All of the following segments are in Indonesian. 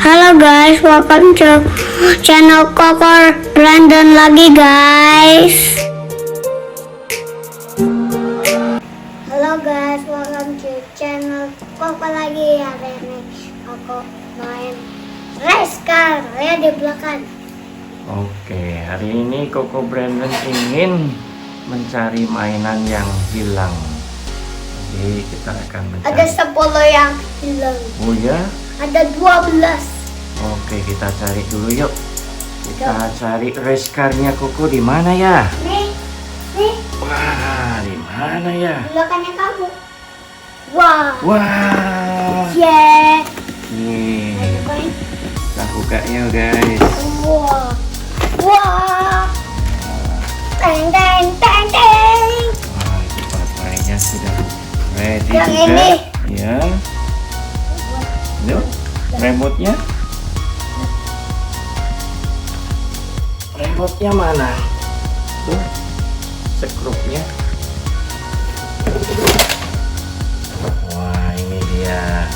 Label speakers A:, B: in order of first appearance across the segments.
A: Halo guys, welcome to channel Kokor Brandon lagi guys. Halo guys, welcome to channel Kokor lagi. Hari ini aku main race car ya di belakang.
B: Oke, hari ini Koko Brandon ingin mencari mainan yang hilang. Jadi kita akan mencari.
A: Ada 10 yang hilang.
B: Oh ya?
A: Ada 12.
B: Oke, kita cari dulu yuk. Kita cari race car-nya Koko di mana ya?
A: Nih.
B: Wah, di mana ya?
A: Belakangnya kamu. Wah.
B: Wah.
A: Yeah.
B: Kita buka yuk guys.
A: Wah. Wah. Teng teng teng teng.
B: Wah, itu baterainya sudah ready
A: Yang
B: juga.
A: ini.
B: Ya. Yuk, remote-nya. Remote-nya mana? Tuh, skrupnya. Wah, ini dia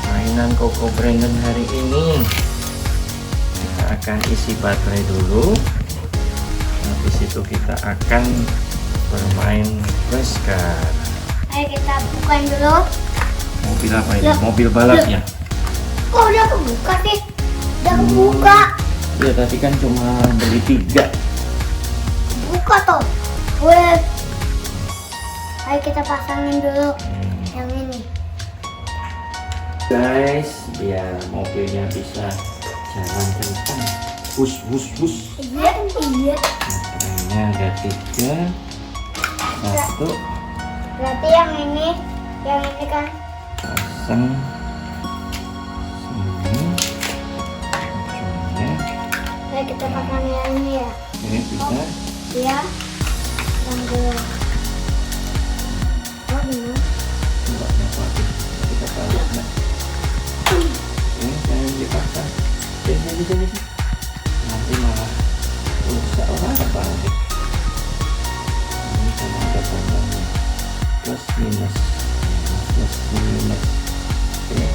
B: mainan Koko Brandon hari ini. Kita akan isi baterai dulu. Habis itu kita akan bermain race car.
A: Ayo kita bukain dulu.
B: Mobil apa ini?
A: Loh.
B: Mobil balap ya?
A: Kok udah kebuka sih? Udah kebuka.
B: Ya tadi kan cuma beli 3.
A: Buka toh. Weh. Ayo kita pasangin dulu yang ini.
B: Guys, biar mobilnya bisa jalan kencang. Bus.
A: Iya.
B: Baterainya ada 3. 1
A: Berarti yang ini kan.
B: pasang sini. Ujungnya.
A: Ayo kita pasang yang ini ya.
B: Ini bisa.
A: Iya. Yang dua. Oh gimana?
B: Coba dapatin. Kita tarik nah. Ini jangan dipasang. Sini. Nanti malah rusak apa nih. Ini sama ada tombolnya. Plus minus. Oke.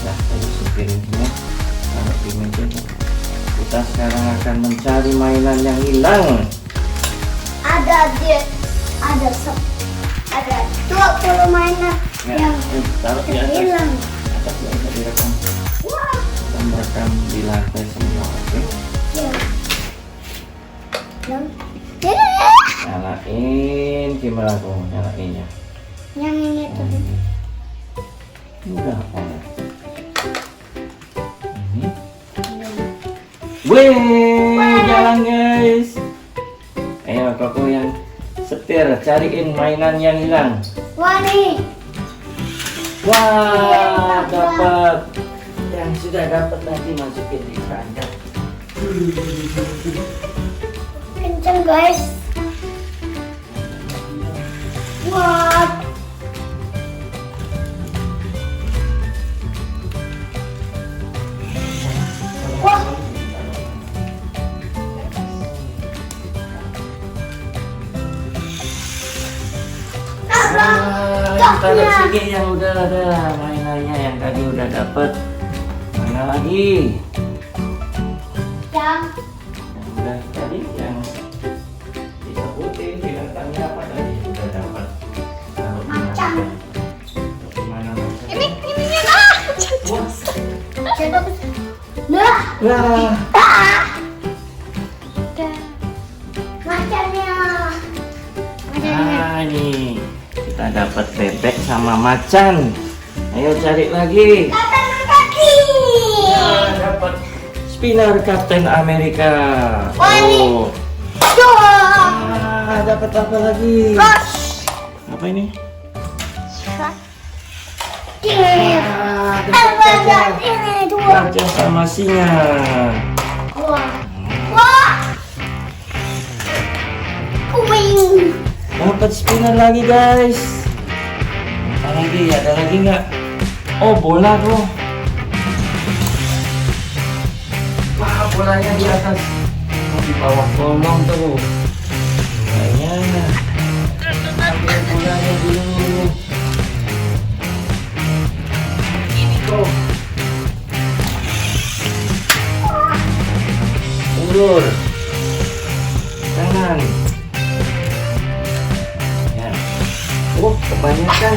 B: Nah, tadi singkirin semua. Taruh di meja. Kita sekarang akan mencari mainan yang hilang.
A: Ada 20 mainan
B: Ya,
A: yang
B: taruh di atas.
A: hilang.
B: Atas ya, bisa direkam.
A: Wah.
B: Kita merekam di lantai semua. Oke.
A: Ya.
B: Nyalain, gimana tuh nyalainnya?
A: Yang ini tuh.
B: Udah apa? Ini. Wih, jalan guys. Ayo Koko yang setir, cariin mainan yang hilang.
A: Wah nih.
B: Wah, dapat. Yang sudah dapat nanti masukin di keranjang.
A: Kenceng guys. Wah. Wah.
B: Wah, taruh sini yang udah ada mainannya yang tadi udah dapet. Mana lagi?
A: Yang
B: Yang udah tadi yang disebutin binatangnya apa tadi udah dapat. Taruh di
A: Macan.
B: mana? Di mana macan?
A: ini nah.
B: Wah,
A: Macannya.
B: nah ini kita dapat bebek sama macan. Ayo cari lagi.
A: Kaki.
B: Nah, dapat spinner Captain America.
A: Wah, ini.
B: Oh. Ah, dapat apa lagi? Apa ini? Ah, dapat gajah sama singa.
A: Wah. Kuing.
B: Dapat spinner lagi guys. Apa lagi? Ada lagi nggak? Oh, bola tuh. Wah, bolanya di atas di bawah kolong tuh. Kayaknya ambil bolanya dulu. Ini tuh. Ulur. Kanan. Ya. Oh, kebanyakan.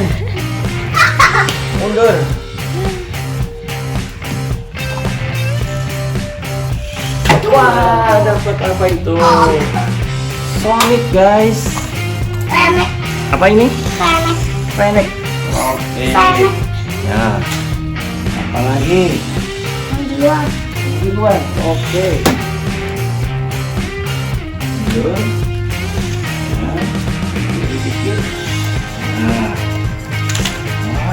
B: Mundur. Wah, dapat apa itu? Sonic, guys.
A: Renek.
B: Apa ini?
A: Renek.
B: Fennec. Oke.
A: Fennec.
B: Ya. Apa lagi?
A: Yang dua.
B: Di luar. Oke. Mundur. Nah. Dikit-dikit. Nah.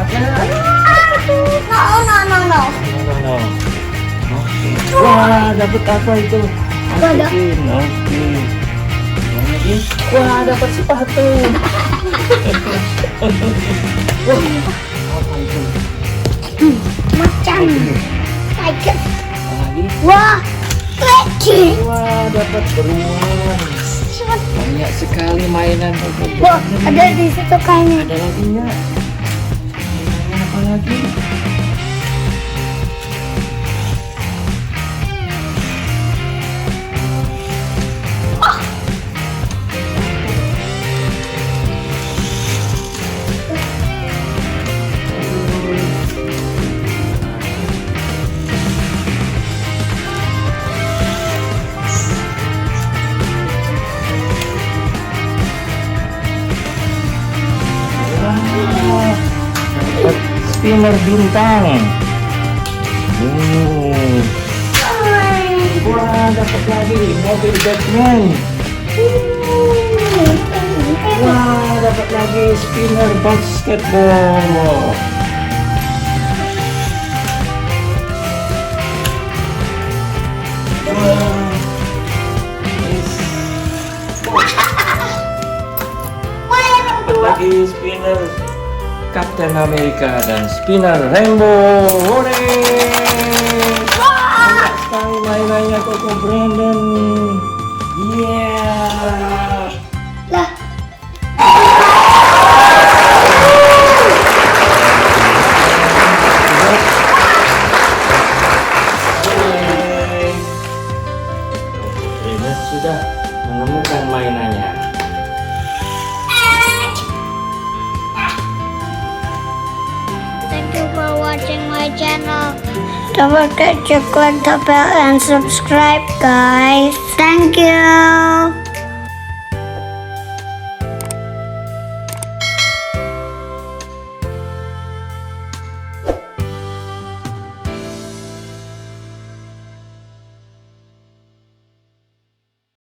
B: Ada.
A: No.
B: No. Oke. Wah, dapat apa itu?
A: Apa ada?
B: Masukin. Oke. Yang lagi. Wah, dapat sepatu. Wah, apa itu?
A: Macan. Tiger.
B: Apa lagi?
A: Wah. Lagi.
B: Wah, dapat beruang. Banyak sekali mainan Koko
A: Wah,
B: Brandon.
A: ada di situ kayaknya.
B: Ada lagi nggak? Mainannya apa lagi? Wah, dapat spinner bintang. Wah, dapat lagi mobil Batman. Wah, dapat lagi spinner basketball. Wah, dapat lagi spinner Captain America dan spinner Rainbow. Banyak sekali mainannya Koko Brandon. Yeah.
A: Lah,
B: Brandon sudah menemukan mainannya.
A: thank you for watching my channel. Don't forget to click the bell and subscribe, guys. Thank you.